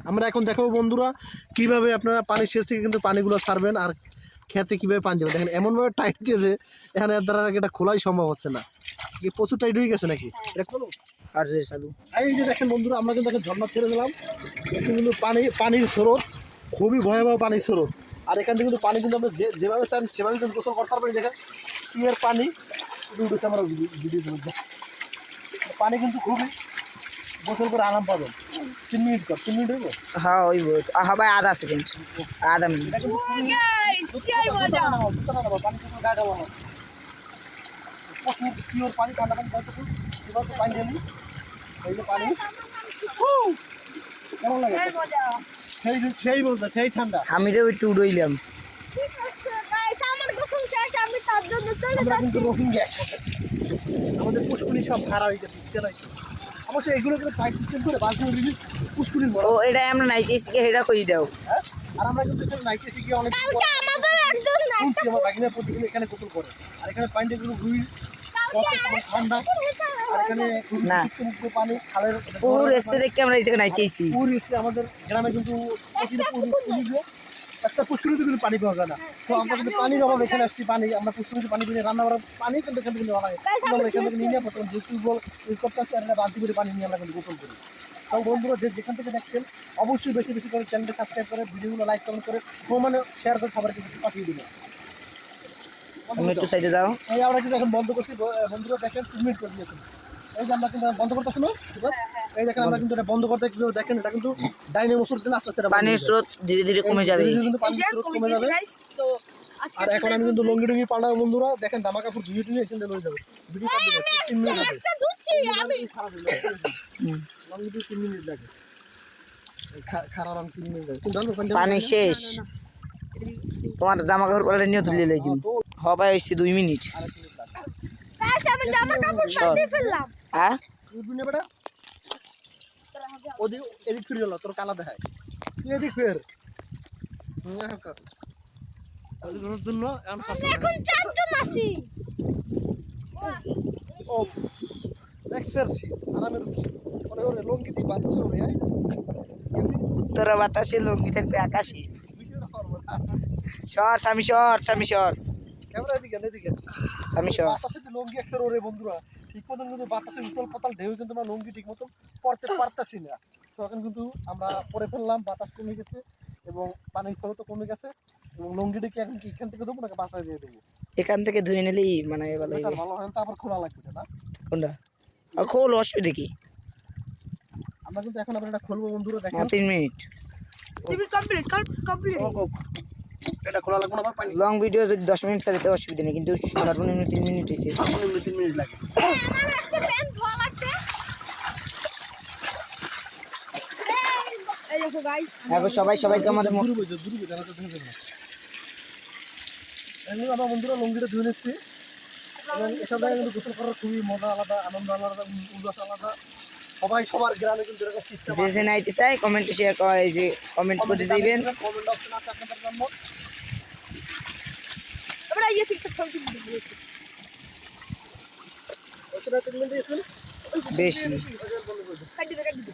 আমরা এখন দেখাবো বন্ধুরা কিভাবে আপনারা পানি সেচ থেকে কিন্তু পানিগুলো ছাড়বেন আর খেতে কিভাবে পানি দেবেন। দেখেন এমনভাবে টাইট দিয়েছে এখানে এর দ্বারা এটা খোলাই সম্ভব হচ্ছে না, কি প্রচুর টাইট হয়ে গেছে নাকি এটা খোলো। আর রে চালু এই যে দেখেন বন্ধুরা আমরা কিন্তু দেখেন ঝর্ণা ছেড়ে দিলাম, কিন্তু পানির স্রোত খুবই ভয়াবহ পানির স্রোত। আর এখান থেকে কিন্তু পানি কিন্তু আমরা যেভাবে চান সেভাবে কিন্তু গোসল করতে পারবেন। দেখেন পিয়ের পানি উঠেছে আমরা পানি কিন্তু খুবই গোসল করে আরাম পাবেন। 3 মিনিট কর, 3 মিনিট হইব। হ্যাঁ ওই ভাই আধা সেকেন্ড আধা মিনিট পিওর পানি ঠান্ডা পানি পানি ঢেলি এই যে পানি কেমন লাগে সেই বলতে সেই ঠান্ডা। আমি রে একটু উড়ইলাম। আমরা কিন্তু রোহিঙ্গা আমাদের পুষ্কুনি সব ভাড়া হয়ে গেছে অবশ্যই এগুলো কিন্তু পাইপ সিস্টেম করে বালতি পুষ্কুনির ও এটা আমরা নাইতেছি এটা কই দাও। হ্যাঁ আর আমরা কিন্তু নাইতে শিখে অনেক আমার বাগিনা প্রতিদিন এখানে গোসল করে আর এখানে পানিটা কিন্তু খুবই ঠান্ডা আর এখানে না পানি খালের পুর এসে দেখে আমরা এই জায়গায় নাইতেছি। পুর এসে আমাদের গ্রামে কিন্তু একটা পুষ্করিতে কিন্তু পানি পাওয়া যায় না, তো আমরা কিন্তু পানির অভাব এখানে আসছি। পানি আমরা পুষ্করিতে পানি কিনে রান্না করার পানি কিন্তু এখান থেকে নেওয়া হয়, আমরা এখান থেকে নিয়ে নেওয়া প্রথম যে টিউবওয়েল ইউজ করতে আসছি আর বালতি করে পানি নিয়ে আমরা কিন্তু গোসল করি। তো বন্ধুরা যেখান থেকে দেখছেন অবশ্যই বেশি বেশি করে চ্যানেলটা সাবস্ক্রাইব করে ভিডিওগুলো লাইক কমেন্ট করে মানে শেয়ার করে সবাইকে কিছু পাঠিয়ে দিন। তুমি একটু সাইডে যাও। এই আমরা কিন্তু এখন বন্ধ করছি বন্ধুরা, দেখেন 3 মিনিট করে দিয়েছেন। এই যে আমরা কিন্তু বন্ধ করতেছি না, এই দেখেন আমরা কিন্তু এটা বন্ধ করতে কিভাবে দেখেন এটা কিন্তু ডাইনামোসের দিন আস্তে আস্তে পানির স্রোত ধীরে ধীরে কমে যাবে, কিন্তু পানির স্রোত কমে যাবে। আর এখন আমি কিন্তু লঙ্গি টঙ্গি পাল্টাবো বন্ধুরা, দেখেন জামা কাপড় ধুয়ে টুয়ে এখানে লয়ে যাবে ভিডিও কাট দেবো 3 মিনিট লাগে লঙ্গি টু 3 মিনিট লাগে খারাপ 3 মিনিট লাগে পানি শেষ। তোমার জামা কাপড় পাল্টে নিয়ে তুলে লই দিন হবে হইছে 2 মিনিট। আমি জামা কাপড় পাল্টে ফেললাম। হ্যাঁ দুনে বেটা ওদি এদিক ফিরে গেল তোর কালা দেখায় তুই এদিক ফের এখন চারজন আছি। ও দেখছি আরামের মনে করে লঙ্গি দিয়ে বাতাসে উড়ে যায় তোরা বাতাসে লঙ্গি থাকবে আকাশে। শর্ট আমি শর্ট ক্যামেরা এদিকে আমি শর্ট বাতাসে যে লঙ্গি একসার ওরে বন্ধুরা ঠিক মতন কিন্তু বাতাসে উতল পাতাল ঢেউ কিন্তু আমরা লঙ্গি ঠিক মতন পড়তে পারতেছি না। তো এখন কিন্তু আমরা পরে ফেললাম, বাতাস কমে গেছে এবং পানির স্রোতও কমে গেছে এবং লঙ্গিটাকে এখন কি এখান থেকে দেবো নাকি বাসায় দিয়ে দেবো? এখান থেকে ধুয়ে নিলেই মানে ভালো হয় তো আবার খোলা লাগবে না কোনটা খোল অসুবিধা কি? আমরা কিন্তু এখন আবার এটা খুলবো বন্ধুরা, দেখেন 3 মিনিট কমপ্লিট এটা খোলা লাগবে না আবার পানি লং ভিডিও যদি 10 মিনিট থাকে অসুবিধা নেই, কিন্তু সর্বনিম্ন 3 মিনিট হইছে। সর্বনিম্ন 3 মিনিট লাগে। আমার একটা প্যান্ট ধোয়া লাগছে। এই দেখো গাইস এখন সবাইকে আমাদের দূরে জানা তো ধরে না এমনি আমরা বন্ধুরা লঙ্গিটা ধুয়ে নিচ্ছি এবং এসব জায়গায় কিন্তু গোসল করার খুবই মজা আলাদা, আনন্দ আলাদা, উল্লাস আলাদা। সবাই সবার গ্রামে কিন্তু এরকম সিস্টেম যে নাইতে চাই কমেন্টে শেয়ার করে যে কমেন্ট করে দিবেন। কমেন্ট অপশন আছে আপনাদের জন্য। আমরা এই সিটটা সবটি দিয়েছি। ওটা কমেন্ট দিয়েছেন বেশি কাটি দে